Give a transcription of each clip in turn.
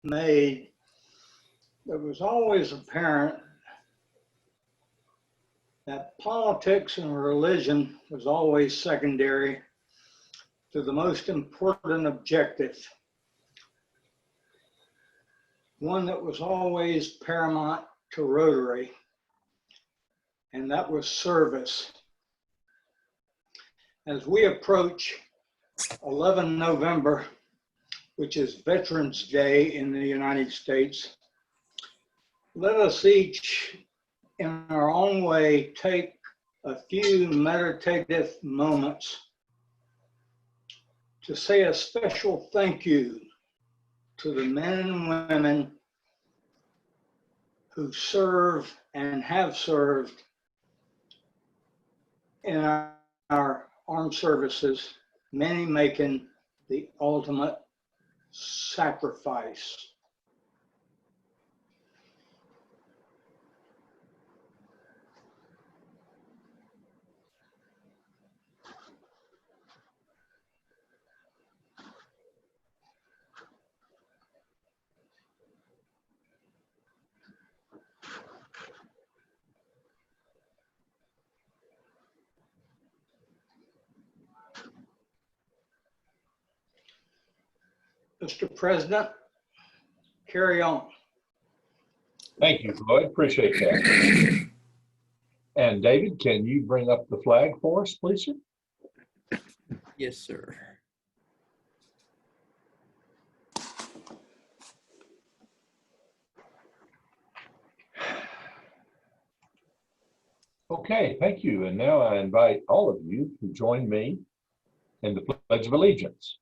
made, it was always apparent that politics and religion was always secondary to the most important objective, one that was always paramount to Rotary, and that was service. As we approach 11 November, which is Veterans Day in the United States, let us each, in our own way, take a few meditative moments to say a special thank you to the men and women who serve and have served in our armed services, many making the ultimate sacrifice. Mr. President, carry on. Thank you, Floyd. Appreciate that. And David, can you bring up the flag for us, please, sir? Yes, sir. Okay, thank you. And now I invite all of you to join me in the Pledge of Allegiance.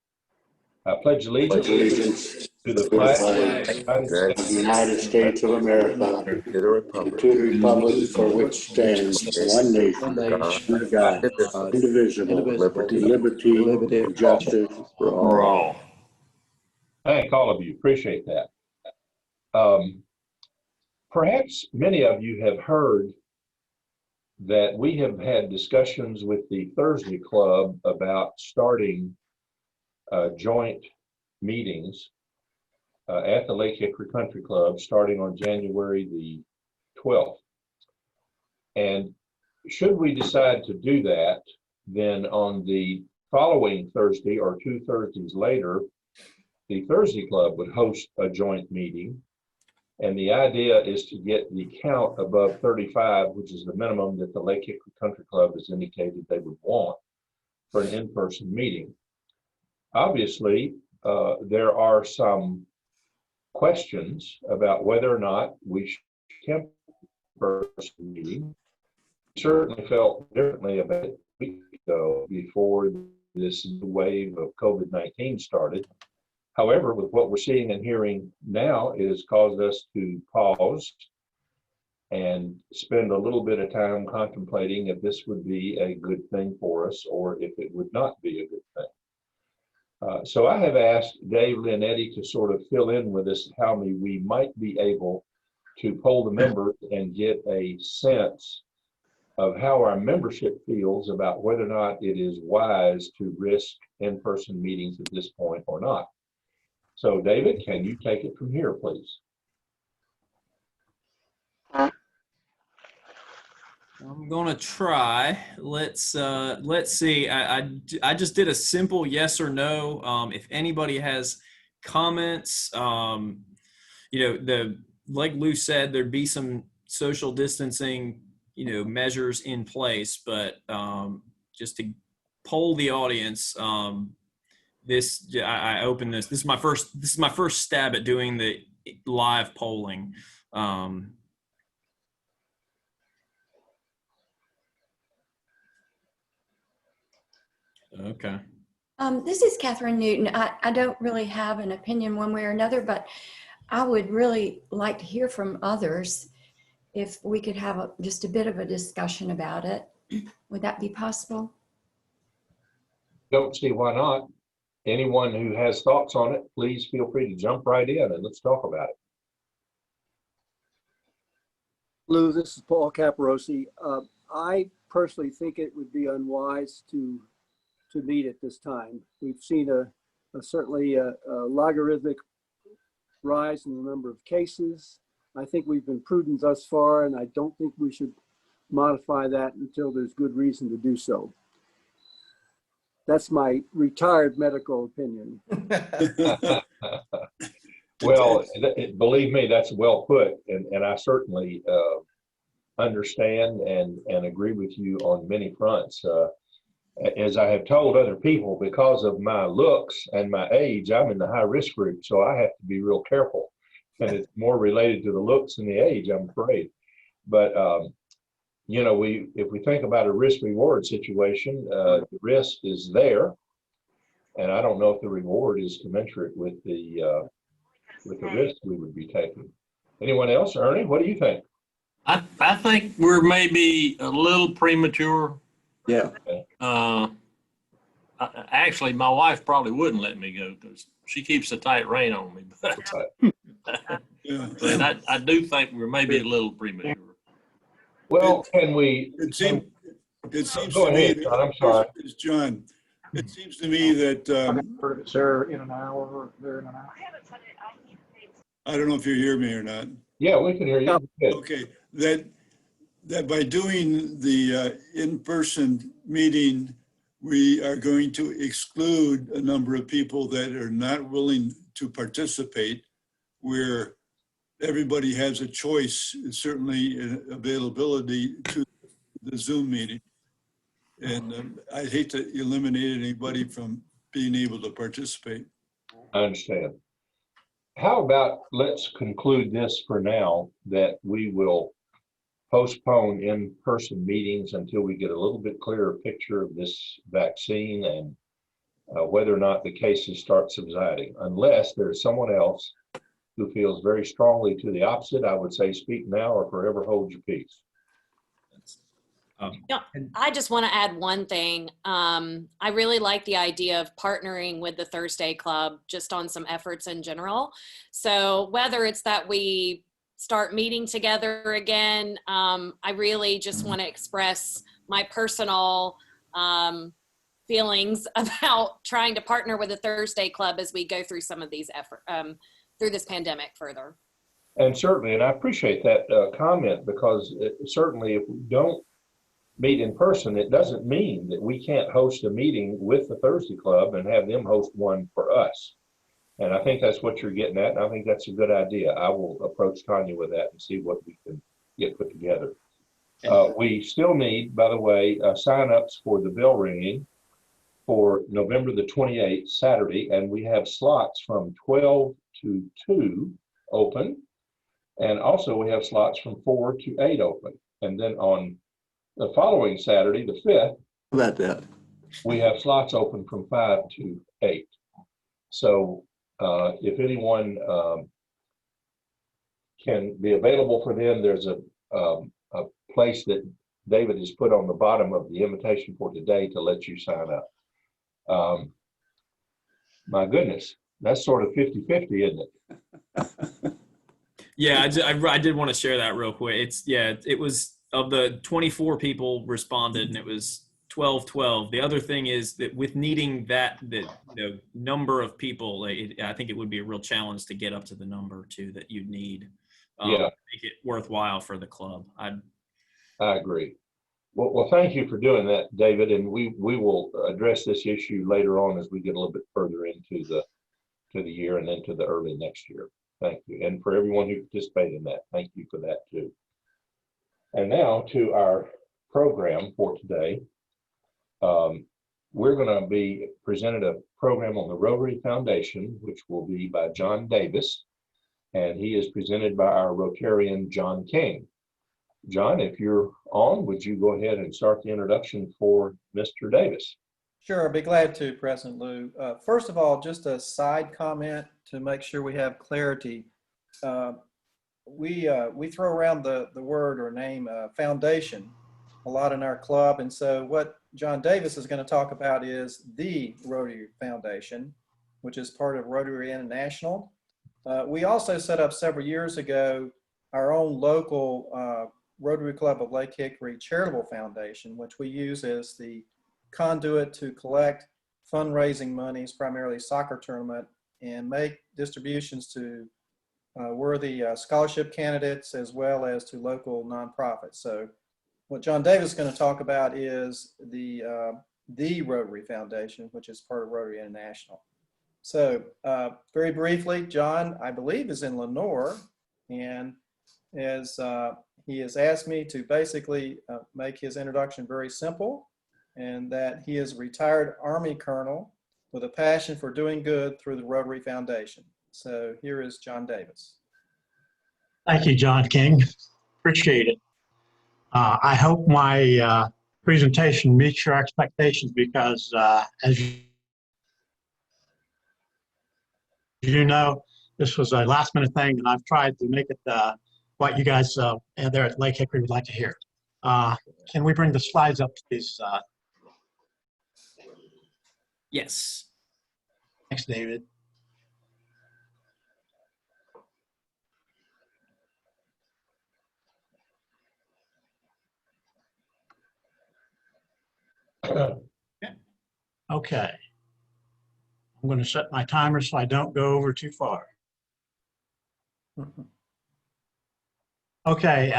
I pledge allegiance to the flag of the United States of America, and to the republic for which stands one nation, under God, indivisible, liberty, and justice for all. Thank all of you. Appreciate that. Perhaps many of you have heard that we have had discussions with the Thursday Club about starting joint meetings at the Lake Hickory Country Club starting on January the 12th. And should we decide to do that, then on the following Thursday or 2 Thursdays later, the Thursday Club would host a joint meeting. And the idea is to get the count above 35, which is the minimum that the Lake Hickory Country Club has indicated they would want for an in-person meeting. Obviously, there are some questions about whether or not we should have a person meeting. We certainly felt differently about it a week ago before this wave of COVID-19 started. However, with what we're seeing and hearing now, it has caused us to pause and spend a little bit of time contemplating if this would be a good thing for us or if it would not be a good thing. So I have asked Dave Linetti to sort of fill in with us how we might be able to poll the members and get a sense of how our membership feels about whether or not it is wise to risk in-person meetings at this point or not. So David, can you take it from here, please? I'm gonna try. Let's see. I just did a simple yes or no. If anybody has comments, like Lou said, there'd be some social distancing, measures in place, but just to poll the audience, I opened this. This is my first stab at doing the live polling. Okay. This is Catherine Newton. I don't really have an opinion one way or another, but I would really like to hear from others if we could have just a bit of a discussion about it. Would that be possible? Don't see why not. Anyone who has thoughts on it, please feel free to jump right in and let's talk about it. Lou, this is Paul Caparosi. I personally think it would be unwise to meet at this time. We've seen certainly a logarithmic rise in the number of cases. I think we've been prudent thus far, and I don't think we should modify that until there's good reason to do so. That's my retired medical opinion. Well, believe me, that's well put, and I certainly understand and agree with you on many fronts. As I have told other people, because of my looks and my age, I'm in the high risk group, so I have to be real careful. And it's more related to the looks and the age, I'm afraid. But you know, if we think about a risk reward situation, the risk is there, and I don't know if the reward is commensurate with the risk we would be taking. Anyone else? Ernie, what do you think? I think we're maybe a little premature. Yeah. Actually, my wife probably wouldn't let me go because she keeps a tight rein on me. But I do think we're maybe a little premature. Well, can we? It seems Go to me, ahead, John, I'm sorry. it's John, it seems to me that, Is there in an hour or there in an hour? I don't know if you hear me or not. Yeah, we can hear you. Good. Okay, that by doing the in-person meeting, we are going to exclude a number of people that are not willing to participate, where everybody has a choice, certainly availability to the Zoom meeting. And I hate to eliminate anybody from being able to participate. I understand. How about let's conclude this for now, that we will postpone in-person meetings until we get a little bit clearer picture of this vaccine and whether or not the cases start subsiding. Unless there's someone else who feels very strongly to the opposite, I would say speak now or forever hold your peace. Yeah, I just want to add one thing. I really like the idea of partnering with the Thursday Club just on some efforts in general. So whether it's that we start meeting together again, I really just want to express my personal feelings about trying to partner with the Thursday Club as we go through some of these efforts, through this pandemic further. And certainly, and I appreciate that comment, because certainly if we don't meet in person, it doesn't mean that we can't host a meeting with the Thursday Club and have them host one for us. And I think that's what you're getting at, and I think that's a good idea. I will approach Tanya with that and see what we can get put together. We still need, by the way, sign-ups for the bell ringing for November the 28th, Saturday, and we have slots from 12 to 2 open, and also we have slots from 4 to 8 open. And then on the following Saturday, the 5th, How about that? we have slots open from 5 to 8. So if anyone can be available for them, there's a place that David has put on the bottom of the invitation for today to let you sign up. My goodness, that's sort of 50-50, isn't it? Yeah, I did want to share that real quick. It was, of the 24 people responded, and it was 12. The other thing is that with needing the number of people, I think it would be a real challenge to get up to the number too that you'd need. Yeah. To make it worthwhile for the club. I agree. Well, thank you for doing that, David, and we will address this issue later on as we get a little bit further into the year and into the early next year. Thank you, and for everyone who participated in that, thank you for that too. And now to our program for today. We're going to be presented a program on the Rotary Foundation, which will be by John Davis, and he is presented by our Rotarian, John King. John, if you're on, would you go ahead and start the introduction for Mr. Davis? Sure, I'd be glad to, President Lou. First of all, just a side comment to make sure we have clarity. We throw around the word or name foundation a lot in our club, and so what John Davis is going to talk about is the Rotary Foundation, which is part of Rotary International. We also set up several years ago our own local Rotary Club of Lake Hickory Charitable Foundation, which we use as the conduit to collect fundraising monies, primarily soccer tournament, and make distributions to worthy scholarship candidates as well as to local nonprofits. So what John Davis is going to talk about is the Rotary Foundation, which is part of Rotary International. So very briefly, John, I believe, is in Lenore, and as he has asked me to basically make his introduction very simple, and that he is a retired Army colonel with a passion for doing good through the Rotary Foundation. So here is John Davis. Thank you, John King. Appreciate it. I hope my presentation meets your expectations because as you know, this was a last minute thing and I've tried to make it what you guys there at Lake Hickory would like to hear. Can we bring the slides up, please? Yes. Thanks, David. Okay. I'm going to set my timer so I don't go over too far. Okay,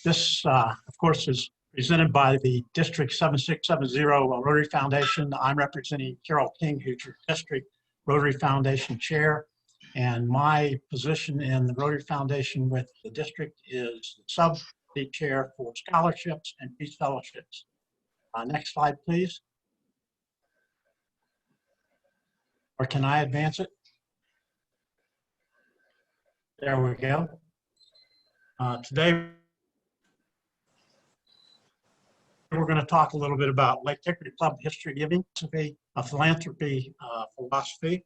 this, of course, is presented by the District 7670 Rotary Foundation. I'm representing Carol King, who's your District Rotary Foundation Chair. And my position in the Rotary Foundation with the district is Sub-Chair Chair for Scholarships and Peace Fellowships. Next slide, please. Or can I advance it? There we go. Today, we're going to talk a little bit about Lake Hickory Club history giving, a philanthropy philosophy,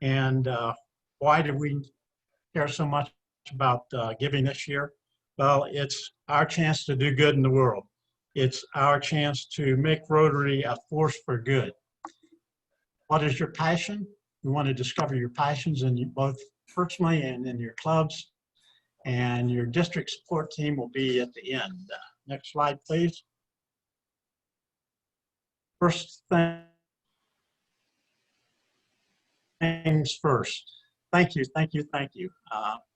and why do we care so much about giving this year? Well, it's our chance to do good in the world. It's our chance to make Rotary a force for good. What is your passion? We want to discover your passions in both personally and in your clubs. And your district support team will be at the end. Next slide, please. First things first. Thank you, thank you, thank you.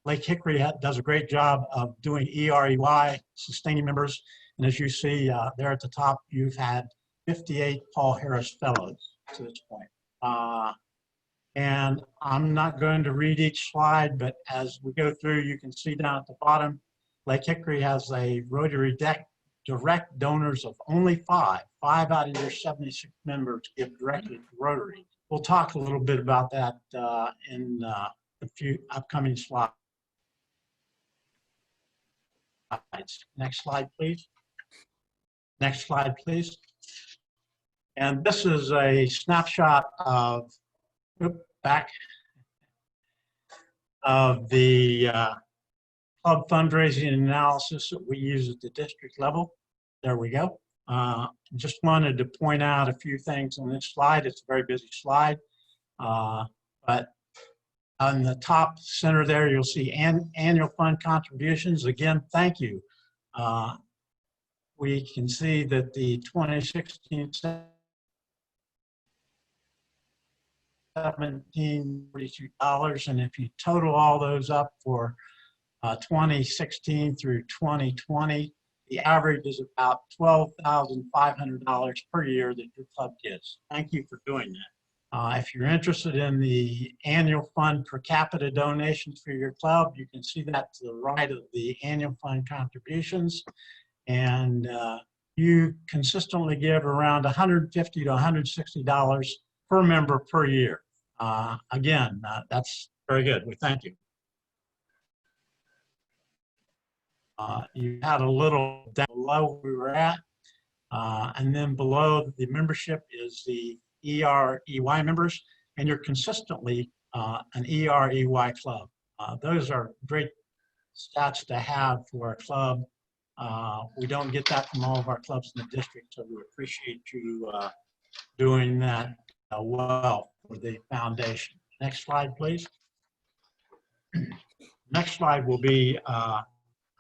Lake Hickory does a great job of doing EREY, sustaining members. And as you see there at the top, you've had 58 Paul Harris Fellows to this point. And I'm not going to read each slide, but as we go through, you can see down at the bottom, Lake Hickory has a Rotary direct donors of only 5. 5 out of your 76 members give directly to Rotary. We'll talk a little bit about that in a few upcoming slides. Next slide, please. Next slide, please. And this is a snapshot of back of the club fundraising analysis that we use at the district level. There we go. Just wanted to point out a few things on this slide. It's a very busy slide, but on the top center there, you'll see annual fund contributions. Again, thank you. We can see that the 2016 $1,742, and if you total all those up for 2016 through 2020, the average is about $12,500 per year that your club gets. Thank you for doing that. If you're interested in the annual fund per capita donations for your club, you can see that to the right of the annual fund contributions, and you consistently give around $150 to $160 per member per year. Again, that's very good. We thank you. You had a little down below where we were at, and then below the membership is the EREY members, and you're consistently an EREY club. Those are great stats to have for a club. We don't get that from all of our clubs in the district, so we appreciate you doing that well for the foundation. Next slide, please. Next slide will be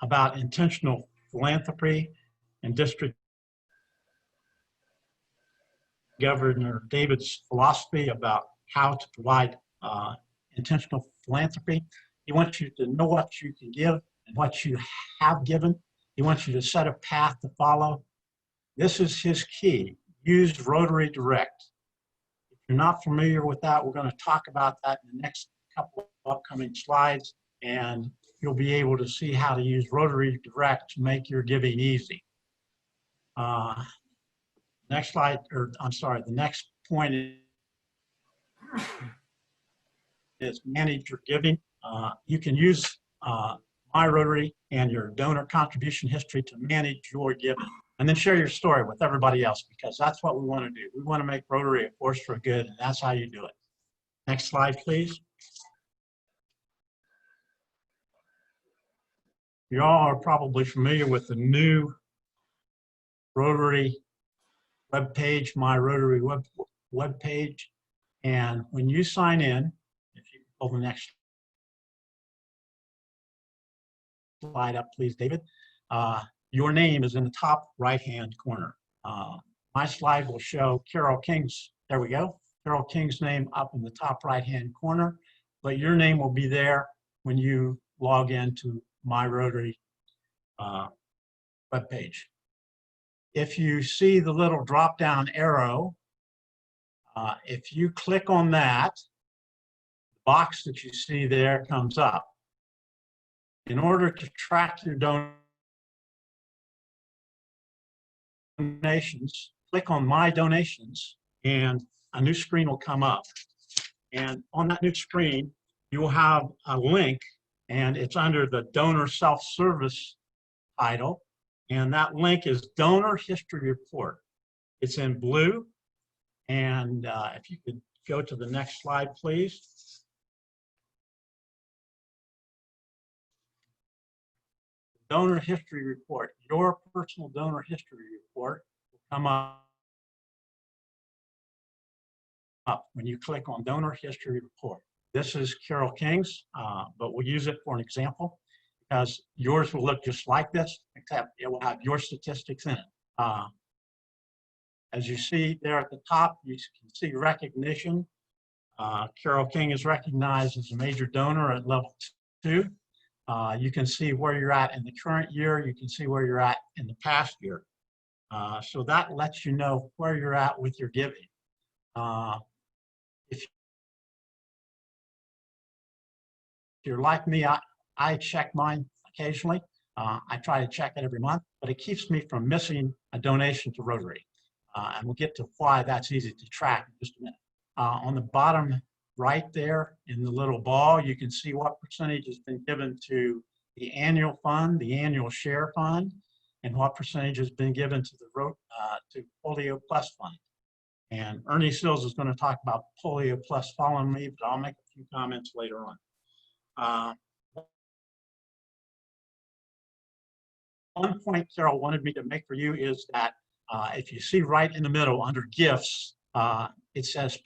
about intentional philanthropy and District Governor David's philosophy about how to provide intentional philanthropy. He wants you to know what you can give and what you have given. He wants you to set a path to follow. This is his key. Use Rotary Direct. If you're not familiar with that, we're going to talk about that in the next couple of upcoming slides, and you'll be able to see how to use Rotary Direct to make your giving easy. Next slide, or I'm sorry, the next point is manage your giving. You can use My Rotary and your donor contribution history to manage your giving, and then share your story with everybody else, because that's what we want to do. We want to make Rotary a force for good, and that's how you do it. Next slide, please. You all are probably familiar with the new Rotary webpage, My Rotary webpage. And when you sign in, if you pull the next slide up, please, David, your name is in the top right-hand corner. My slide will show Carol King's, there we go, Carol King's name up in the top right-hand corner, but your name will be there when you log into My Rotary webpage. If you see the little drop-down arrow, if you click on that, the box that you see there comes up. In order to track your donations, click on My Donations, and a new screen will come up. And on that new screen, you will have a link, and it's under the Donor Self-Service title. And that link is Donor History Report. It's in blue. And if you could go to the next slide, please. Donor History Report, your personal donor history report will come up when you click on Donor History Report. This is Carol King's, but we'll use it for an example, because yours will look just like this, except it will have your statistics in it. As you see there at the top, you can see recognition. Carol King is recognized as a major donor at level 2. You can see where you're at in the current year. You can see where you're at in the past year. So that lets you know where you're at with your giving. If you're like me, I check mine occasionally. I try to check it every month, but it keeps me from missing a donation to Rotary. And we'll get to why that's easy to track in just a minute. On the bottom right there in the little ball, you can see what percentage has been given to the annual fund, the annual share fund, and what percentage has been given to the to Polio Plus fund. And Ernie Sills is going to talk about Polio Plus following me, but I'll make a few comments later on. One point Carol wanted me to make for you is that if you see right in the middle under gifts, it says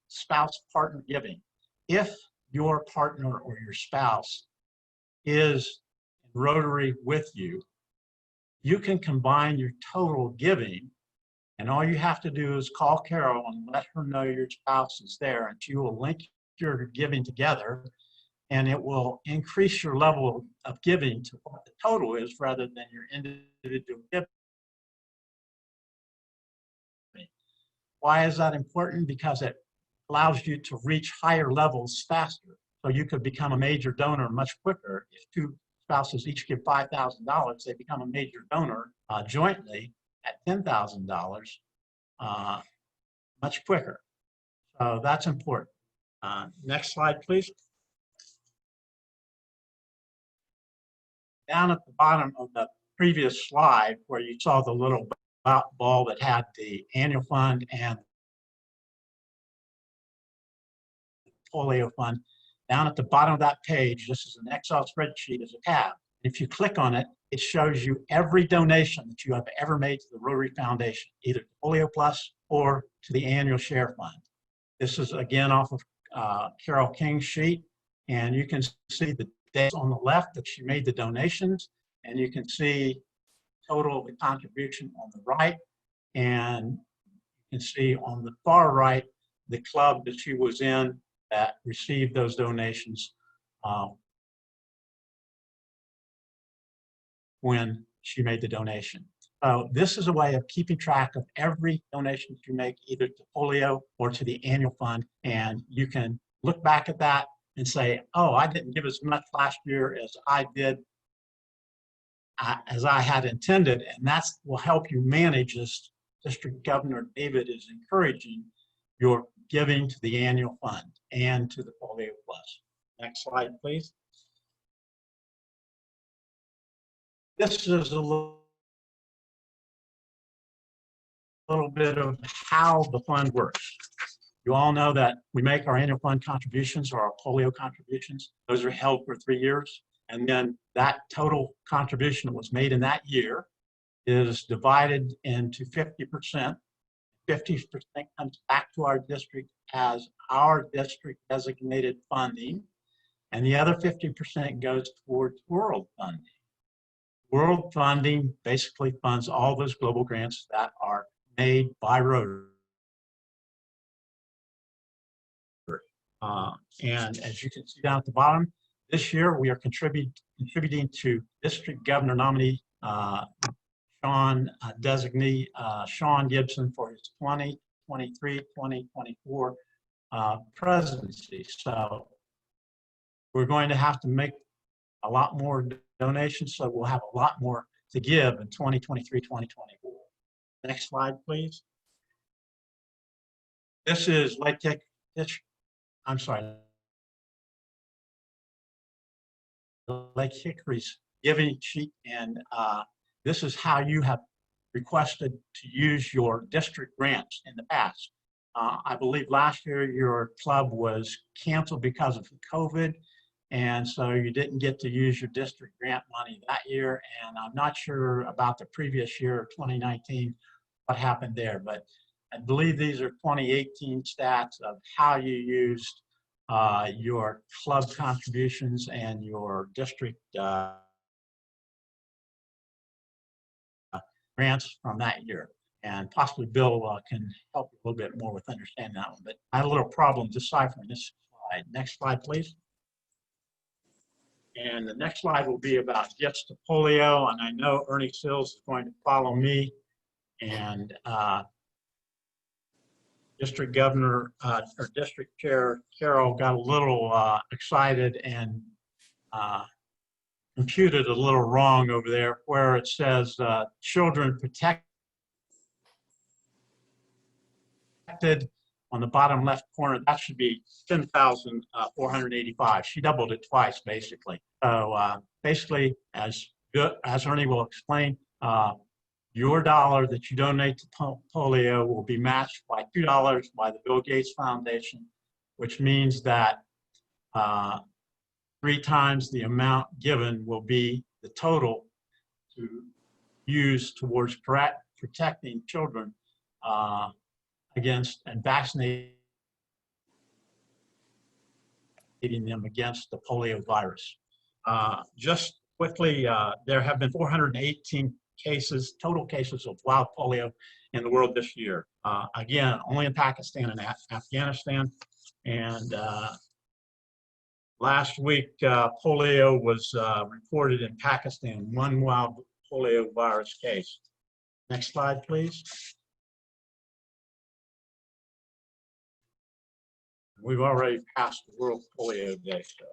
spouse partner giving. If your partner or your spouse is in Rotary with you, you can combine your total giving, and all you have to do is call Carol and let her know your spouse is there, and she will link your giving together, and it will increase your level of giving to what the total is rather than your individual giving. Why is that important? Because it allows you to reach higher levels faster. So you could become a major donor much quicker. If two spouses each give $5,000, they become a major donor jointly at $10,000 much quicker. So that's important. Next slide, please. Down at the bottom of the previous slide where you saw the little ball that had the annual fund and Polio fund, down at the bottom of that page, this is an Excel spreadsheet as a tab. If you click on it, it shows you every donation that you have ever made to the Rotary Foundation, either to Polio Plus or to the annual share fund. This is again off of Carol King's sheet, and you can see the dates on the left that she made the donations, and you can see total of the contribution on the right, and you can see on the far right the club that she was in that received those donations when she made the donation. So this is a way of keeping track of every donation that you make, either to polio or to the annual fund. And you can look back at that and say, oh, I didn't give as much last year as I did, as I had intended. And that will help you manage this. District Governor David is encouraging your giving to the annual fund and to the Polio Plus. Next slide, please. This is a little bit of how the fund works. You all know that we make our annual fund contributions or our polio contributions. Those are held for 3 years. And then that total contribution that was made in that year is divided into 50%. 50% comes back to our district as our district designated funding. And the other 50% goes towards world funding. World funding basically funds all those global grants that are made by Rotary. And as you can see down at the bottom, this year we are contributing to District Governor nominee Sean designee Sean Gibson for his 2023-2024 presidency. So we're going to have to make a lot more donations, so we'll have a lot more to give in 2023-2024. Next slide, please. This is Lake Hickory's giving sheet, and this is how you have requested to use your district grants in the past. I believe last year your club was canceled because of COVID, and so you didn't get to use your district grant money that year, and I'm not sure about the previous year, 2019, what happened there, but I believe these are 2018 stats of how you used your club contributions and your district grants from that year. And possibly Bill can help you a little bit more with understanding that one, but I had a little problem deciphering this slide. Next slide, please. And the next slide will be about gifts to polio, and I know Ernie Sills is going to follow me, and District Governor or District Chair Carol got a little excited and computed a little wrong over there where it says children protected on the bottom left corner. That should be 10,485. She doubled it twice, basically. So basically, as Ernie will explain, your dollar that you donate to polio will be matched by $2 by the Bill Gates Foundation, which means that 3 times the amount given will be the total to use towards protecting children against and vaccinating them against the polio virus. Just quickly, there have been 418 total cases of wild polio in the world this year. Again, only in Pakistan and Afghanistan. And last week, polio was reported in Pakistan, 1 wild polio virus case. Next slide, please. We've already passed the World Polio Day, so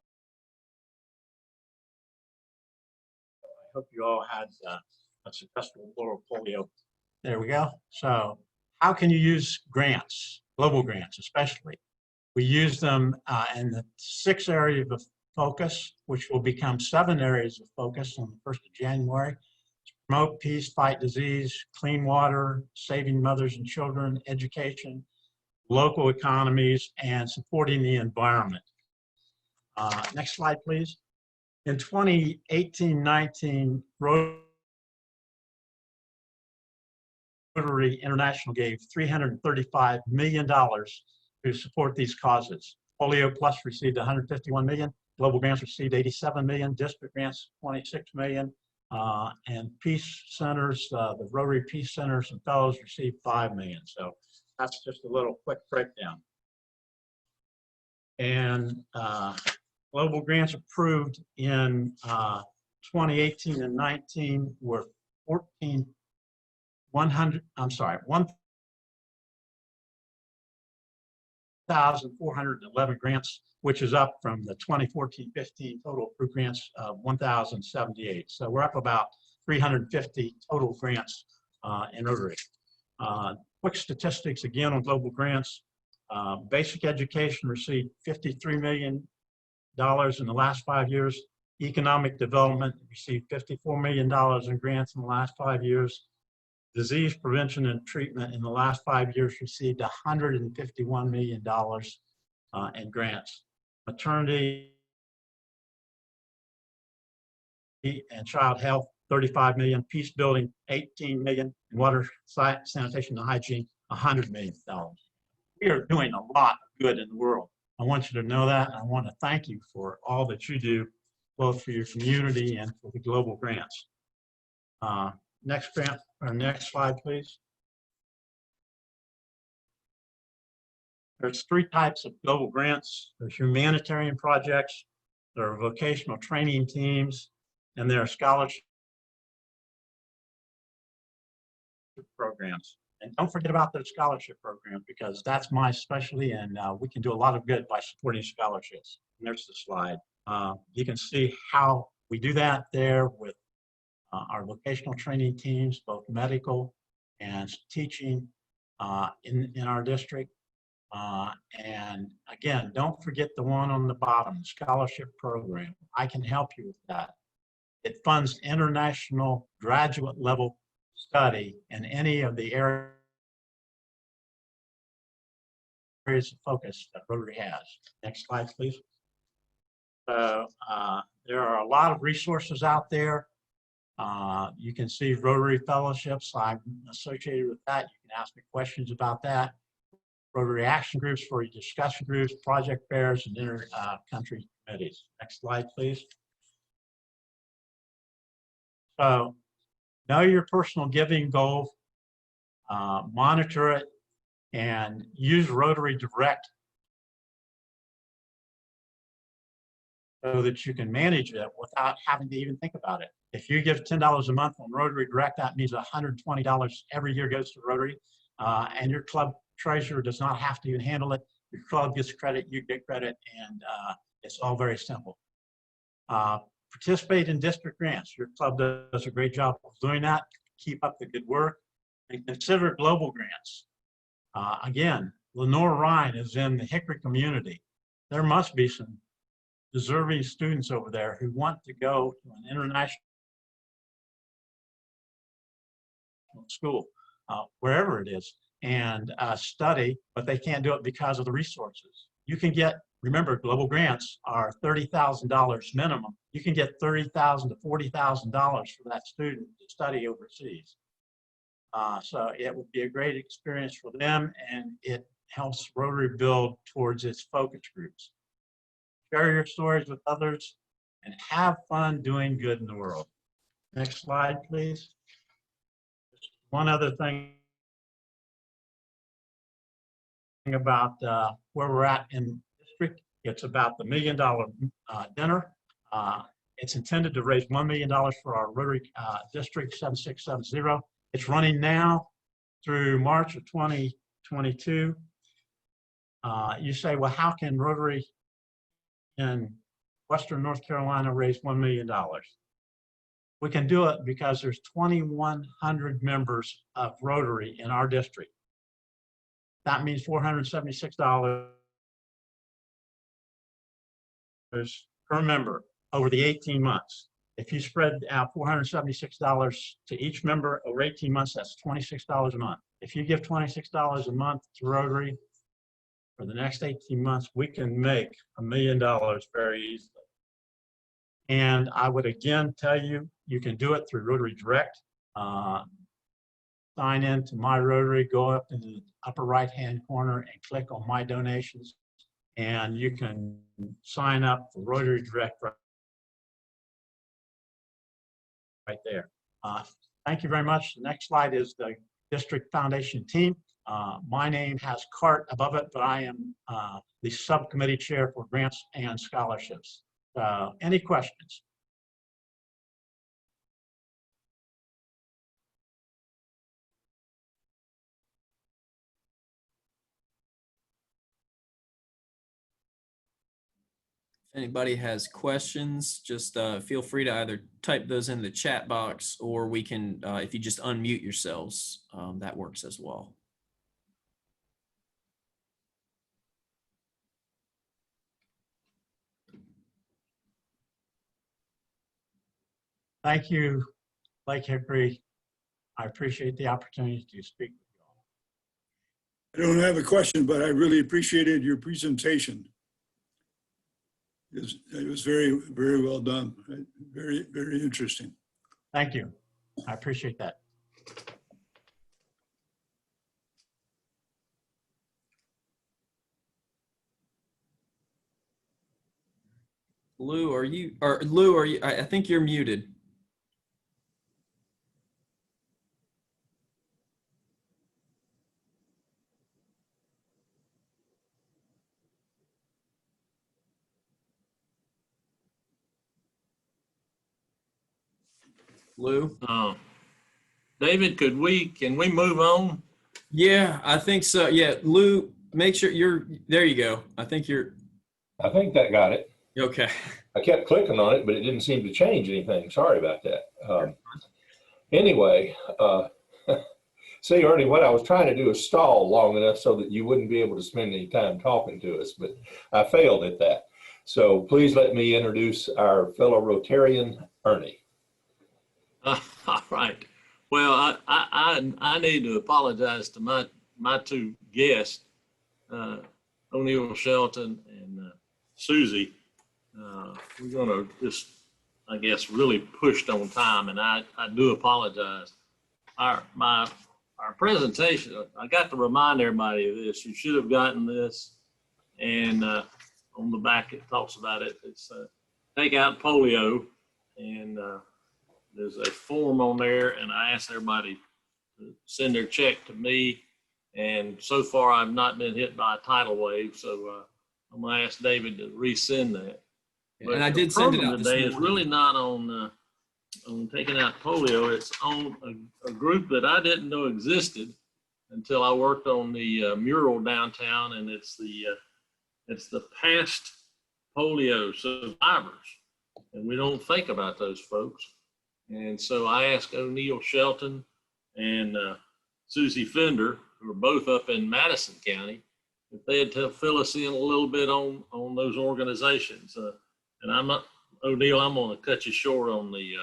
I hope you all had a successful World Polio. There we go. So how can you use grants, global grants especially? We use them in the 6 areas of focus, which will become 7 areas of focus on the 1st of January. Promote peace, fight disease, clean water, saving mothers and children, education, local economies, and supporting the environment. Next slide, please. In 2018-19, Rotary International gave $335 million to support these causes. Polio Plus received $151 million. Global grants received $87 million. District grants, $26 million. And peace centers, the Rotary Peace Centers and Fellows received $5 million. So that's just a little quick breakdown. And global grants approved in 2018 and 19 were 1,411 grants, which is up from the 2014-15 total approved grants of 1,078. So we're up about 350 total grants in Rotary. Quick statistics again on global grants. Basic education received $53 million in the last 5 years. Economic development received $54 million in grants in the last 5 years. Disease prevention and treatment in the last 5 years received $151 million in grants. Maternity and child health, 35 million. Peace building, 18 million. Water, sanitation, and hygiene, $100 million. We are doing a lot of good in the world. I want you to know that. I want to thank you for all that you do, both for your community and for the global grants. Next grant, or next slide, please. There's 3 types of global grants. There's humanitarian projects, there are vocational training teams, and there are scholarship programs. And don't forget about those scholarship programs, because that's my specialty, and we can do a lot of good by supporting scholarships. And there's the slide. You can see how we do that there with our vocational training teams, both medical and teaching in our district. And again, don't forget the one on the bottom, scholarship program. I can help you with that. It funds international graduate level study in any of the areas of focus that Rotary has. Next slide, please. So there are a lot of resources out there. You can see Rotary fellowships. I'm associated with that. You can ask me questions about that. Rotary action groups for your discussion groups, project fairs, and inter-country committees. Next slide, please. So know your personal giving goal, monitor it, and use Rotary Direct so that you can manage it without having to even think about it. If you give $10 a month on Rotary Direct, that means $120 every year goes to Rotary, and your club treasurer does not have to even handle it. Your club gets credit, you get credit, and it's all very simple. Participate in district grants. Your club does a great job of doing that. Keep up the good work, and consider global grants. Again, Lenore Ryan is in the Hickory community. There must be some deserving students over there who want to go to an international school, wherever it is, and study, but they can't do it because of the resources. You can get, remember, global grants are $30,000 minimum. You can get $30,000 to $40,000 for that student to study overseas. So it would be a great experience for them, and it helps Rotary build towards its focus groups. Share your stories with others and have fun doing good in the world. Next slide, please. One other thing about where we're at in the district. It's about the $1 million dinner. It's intended to raise $1 million for our Rotary District 7670. It's running now through March of 2022. You say, well, how can Rotary in Western North Carolina raise $1 million? We can do it because there's 2,100 members of Rotary in our district. That means $476 per member over the 18 months. If you spread out $476 to each member over 18 months, that's $26 a month. If you give $26 a month to Rotary for the next 18 months, we can make $1 million very easily. And I would again tell you, you can do it through Rotary Direct. Sign in to My Rotary, go up in the upper right-hand corner and click on My Donations, and you can sign up for Rotary Direct right there. Thank you very much. The next slide is the District Foundation team. My name has CART above it, but I am the subcommittee chair for grants and scholarships. Any questions? If anybody has questions, just feel free to either type those in the chat box, or we can, if you just unmute yourselves, that works as well. Thank you, Lake Hickory. I appreciate the opportunity to speak with you all. I don't have a question, but I really appreciated your presentation. It was very, very well done. Very, very interesting. Thank you. I appreciate that. Lou, are you, I think you're muted. Lou? David, can we move on? Yeah, I think so. Yeah, Lou, make sure there you go. I think that got it. Okay. I kept clicking on it, but it didn't seem to change anything. Sorry about that. Anyway, see, Ernie, what I was trying to do is stall long enough so that you wouldn't be able to spend any time talking to us, but I failed at that. So please let me introduce our fellow Rotarian, Ernie. All right. Well, I need to apologize to my two guests, O'Neill Shelton and Susie. We're going to just, I guess, really pushed on time, and I do apologize. Our presentation, I got to remind everybody of this. You should have gotten this, and on the back it talks about it. It's take out polio, and there's a form on there, and I asked everybody to send their check to me, and so far I've not been hit by a tidal wave, so I'm gonna ask David to resend that. But and I did send it out today. this It's really not on taking out polio. It's on a group that I didn't know existed until I worked on the mural downtown, and it's the past polio survivors, and we don't think about those folks. And so I asked O'Neill Shelton and Susie Fender, who are both up in Madison County, if they had to fill us in a little bit on those organizations. And O'Neill, I'm going to cut you short on the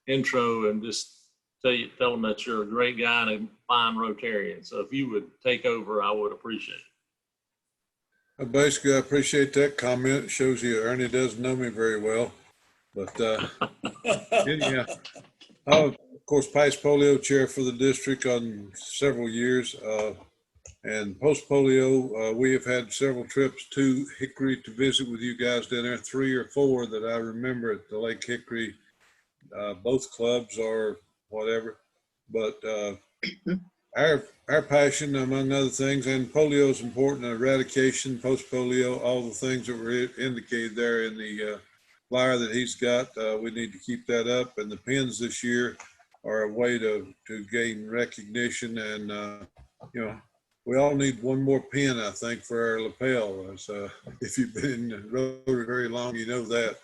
intro and just tell them that you're a great guy and a fine Rotarian. So if you would take over, I would appreciate it. Basically, I appreciate that comment. It shows you Ernie doesn't know me very well. But anyhow, of course, past polio chair for the district on several years. And post-polio, we have had several trips to Hickory to visit with you guys down there, 3 or 4 that I remember at the Lake Hickory, both clubs or whatever. But our passion, among other things, and polio is important, eradication, post-polio, all the things that were indicated there in the flyer that he's got, we need to keep that up. And the pins this year are a way to gain recognition. And, you know, we all need one more pin, I think, for our lapel. So if you've been in Rotary very long, you know that.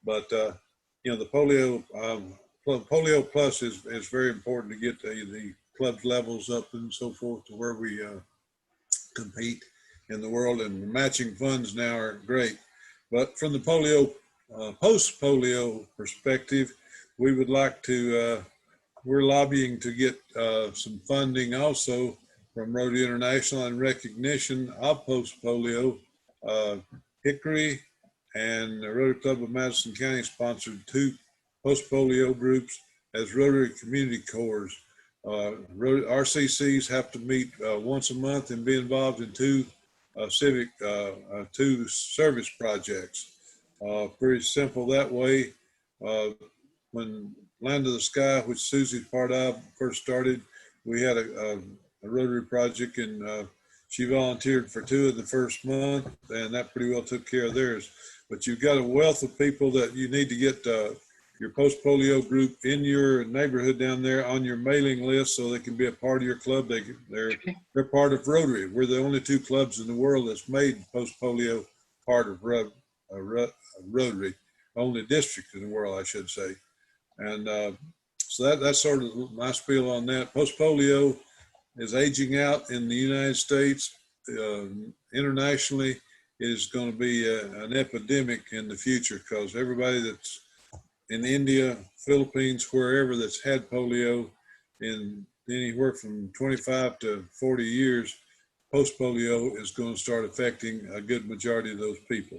But, you know, the polio plus is very important to get the club's levels up and so forth to where we compete in the world. And the matching funds now are great. But from the polio, post-polio perspective, we would like to, we're lobbying to get some funding also from Rotary International in recognition of post-polio. Hickory and the Rotary Club of Madison County sponsored 2 post-polio groups as Rotary Community Corps. RCCs have to meet once a month and be involved in 2 service projects. Very simple that way. When Land of the Sky, which Susie's part of, first started, we had a Rotary project, and she volunteered for 2 of the first month, and that pretty well took care of theirs. But you've got a wealth of people that you need to get your post-polio group in your neighborhood down there on your mailing list so they can be a part of your club. They're part of Rotary. We're the only 2 clubs in the world that's made post-polio part of Rotary, only district in the world, I should say. And so that's sort of my spiel on that. Post-polio is aging out in the United States. Internationally, it is going to be an epidemic in the future because everybody that's in India, Philippines, wherever that's had polio in anywhere from 25 to 40 years, post-polio is going to start affecting a good majority of those people.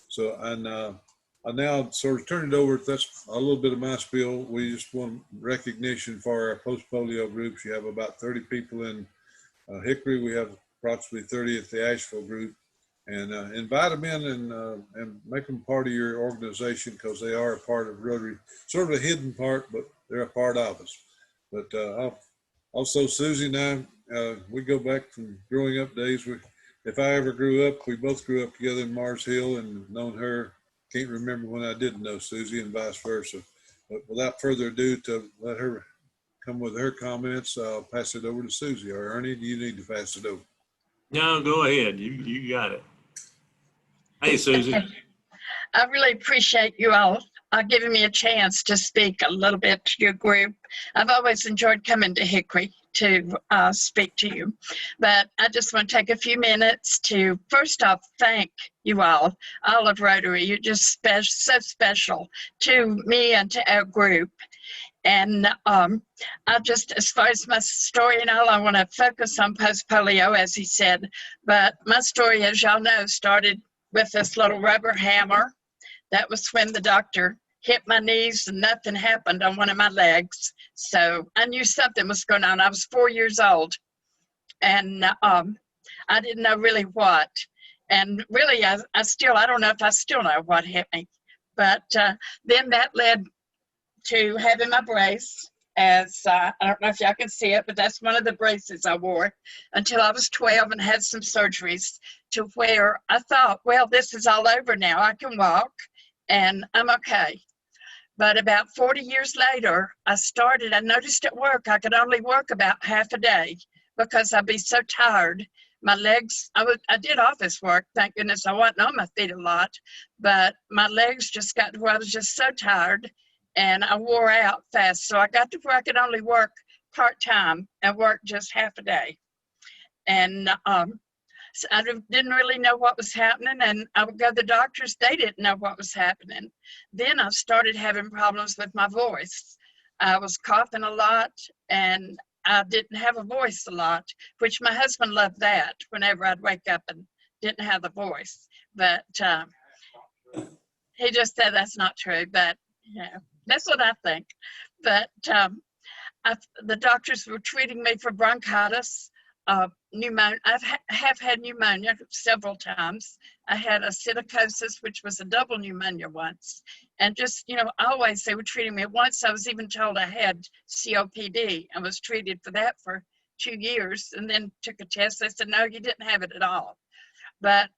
So, and I now sort of turn it over. That's a little bit of my spiel. We just want recognition for our post-polio groups. You have about 30 people in Hickory. We have approximately 30 at the Asheville group. And invite them in and make them part of your organization because they are a part of Rotary, sort of a hidden part, but they're a part of us. But also Susie and I, we go back from growing up days. If I ever grew up, we both grew up together in Mars Hill and known her. Can't remember when I didn't know Susie and vice versa. But without further ado, to let her come with her comments, I'll pass it over to Susie. Or Ernie, do you need to pass it over? No, go ahead. You got it. Hey, Susie. I really appreciate you all giving me a chance to speak a little bit to your group. I've always enjoyed coming to Hickory to speak to you, but I just want to take a few minutes to first off thank you all of Rotary. You're just so special to me and to our group. And I just, as far as my story and all, I want to focus on post-polio, as he said. But my story, as y'all know, started with this little rubber hammer. That was when the doctor hit my knees and nothing happened on one of my legs. So I knew something was going on. I was 4 years old and I didn't know really what. And really, I don't know if I still know what hit me. But then that led to having my brace. As I don't know if y'all can see it, but that's one of the braces I wore until I was 12 and had some surgeries to where I thought, well, this is all over now. I can walk and I'm okay. But about 40 years later, I noticed at work, I could only work about half a day because I'd be so tired. My legs, I did office work, thank goodness I wasn't on my feet a lot, but my legs just got to where I was just so tired and I wore out fast. So I got to where I could only work part-time and work just half a day. And so I didn't really know what was happening, and I would go to the doctors, they didn't know what was happening. Then I started having problems with my voice. I was coughing a lot and I didn't have a voice a lot, which my husband loved that whenever I'd wake up and didn't have the voice. But he just said that's not true, but you know, that's what I think. But the doctors were treating me for bronchitis, pneumonia. Have had pneumonia several times. I had psittacosis, which was a double pneumonia once. And just, you know, always they were treating me. Once I was even told I had COPD and was treated for that for 2 years and then took a test. They said, no, you didn't have it at all. But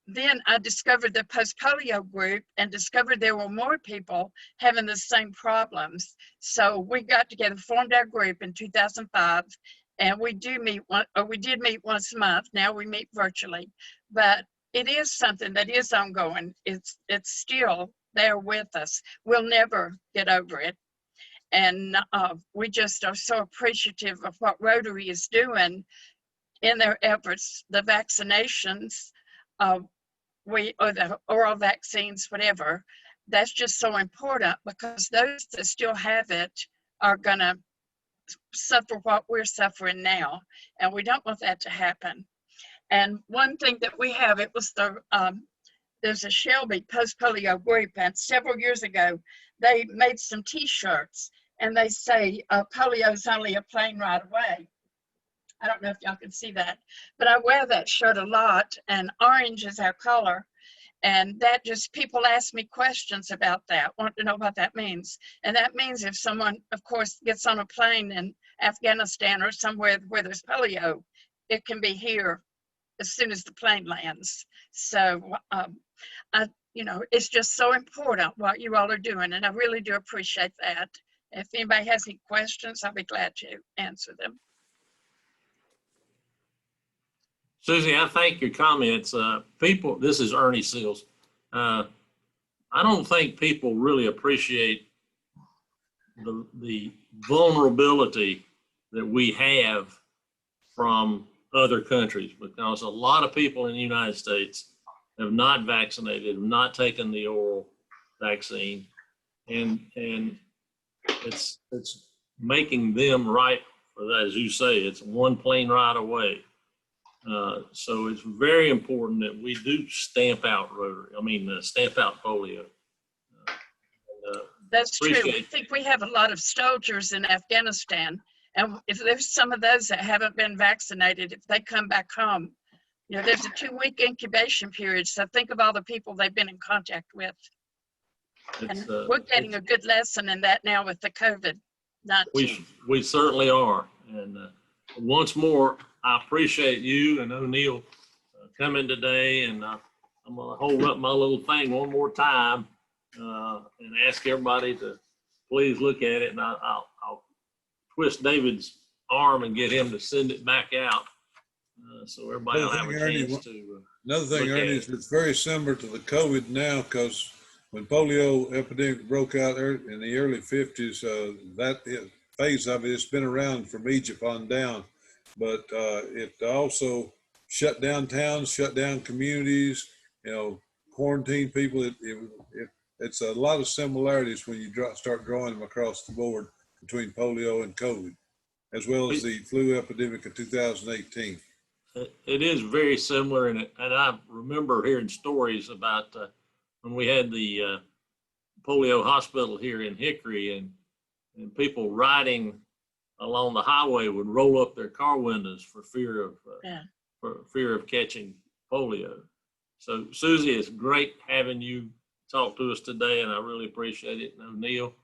then I discovered the post-polio group and discovered there were more people having the same problems. So we got together, formed our group in 2005, and we did meet once a month. Now we meet virtually, but it is something that is ongoing. It's still there with us. We'll never get over it. And we just are so appreciative of what Rotary is doing in their efforts, the vaccinations, or the oral vaccines, whatever. That's just so important because those that still have it are gonna suffer what we're suffering now, and we don't want that to happen. And one thing that we have, it was there's a Shelby post-polio group, and several years ago, they made some t-shirts, and they say, polio is only a plane ride away. I don't know if y'all can see that, but I wear that shirt a lot, and orange is our color. And that just, people ask me questions about that, want to know what that means. And that means if someone, of course, gets on a plane in Afghanistan or somewhere where there's polio, it can be here as soon as the plane lands. So, you know, it's just so important what you all are doing, and I really do appreciate that. If anybody has any questions, I'll be glad to answer them. Susie, I thank your comments. People, this is Ernie Seals. I don't think people really appreciate the vulnerability that we have from other countries, because a lot of people in the United States have not vaccinated, have not taken the oral vaccine, and it's making them ripe for that. As you say, it's one plane ride away. So it's very important that we do stamp out stamp out polio. That's true. I think we have a lot of soldiers in Afghanistan, and if there's some of those that haven't been vaccinated, if they come back home, you know, there's a 2-week incubation period. So think of all the people they've been in contact with. And we're getting a good lesson in that now with the COVID-19. We certainly are. And once more, I appreciate you and O'Neill coming today. And I'm going to hold up my little thing one more time and ask everybody to please look at it. And I'll twist David's arm and get him to send it back out so everybody will have a chance to. Another thing, Ernie, is it's very similar to the COVID now, because when polio epidemic broke out in the early 50s, that phase of it's been around from Egypt on down, but it also shut down towns, shut down communities, quarantine people. It's a lot of similarities when you start drawing them across the board between polio and COVID, as well as the flu epidemic of 2018. It is very similar, and I remember hearing stories about when we had the polio hospital here in Hickory, and people riding along the highway would roll up their car windows for fear of catching polio. So Susie, it's great having you talk to us today, and I really appreciate it. And O'Neill,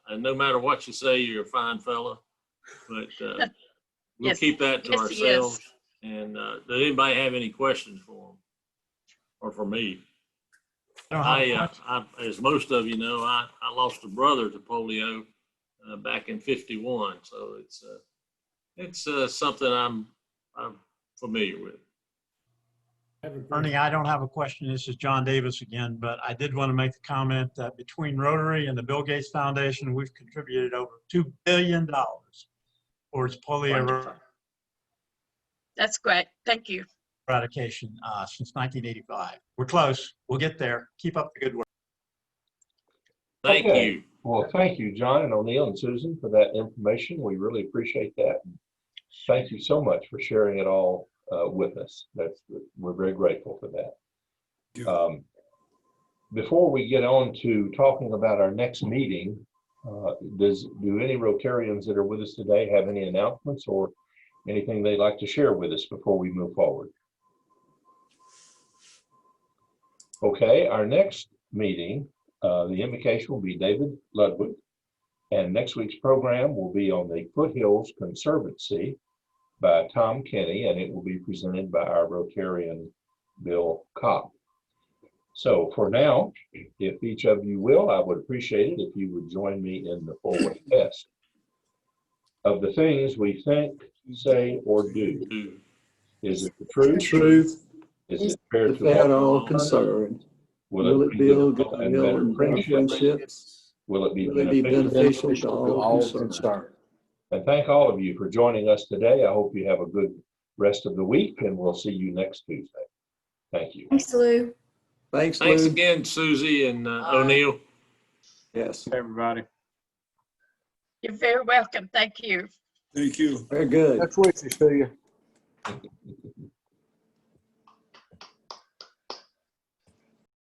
and no matter what you say, you're a fine fella, but we'll keep that to ourselves. And does anybody have any questions for him or for me? I as most of you know, I lost a brother to polio back in '51, so it's something I'm familiar with. Ernie, I don't have a question. This is John Davis again, but I did want to make the comment that between Rotary and the Bill Gates Foundation, we've contributed over $2 billion towards polio That's great. Thank you. eradication since 1985. We're close. We'll get there. Keep up the good work. Thank you. Well, thank you, John and O'Neill and Susan, for that information. We really appreciate that. Thank you so much for sharing it all with us. We're very grateful for that. Before we get on to talking about our next meeting, do any Rotarians that are with us today have any announcements or anything they'd like to share with us before we move forward? Okay, our next meeting, the invocation will be David Ludwig, and next week's program will be on the Foothills Conservancy by Tom Kenny, and it will be presented by our Rotarian, Bill Kopp. So for now, if each of you will, I would appreciate it if you would join me in the four-way test. Of the things we think, say, or do, is it the truth? Is it fair to all concerned? Will it build good and better friendships? Will it be beneficial to all concerned? And thank all of you for joining us today. I hope you have a good rest of the week, and we'll see you next Tuesday. Thank you. Thanks, Lou. Thanks, Lou. Thanks again, Susie and O'Neill. Yes. Everybody. You're very welcome. Thank you. Thank you. Very good. That's what you see you.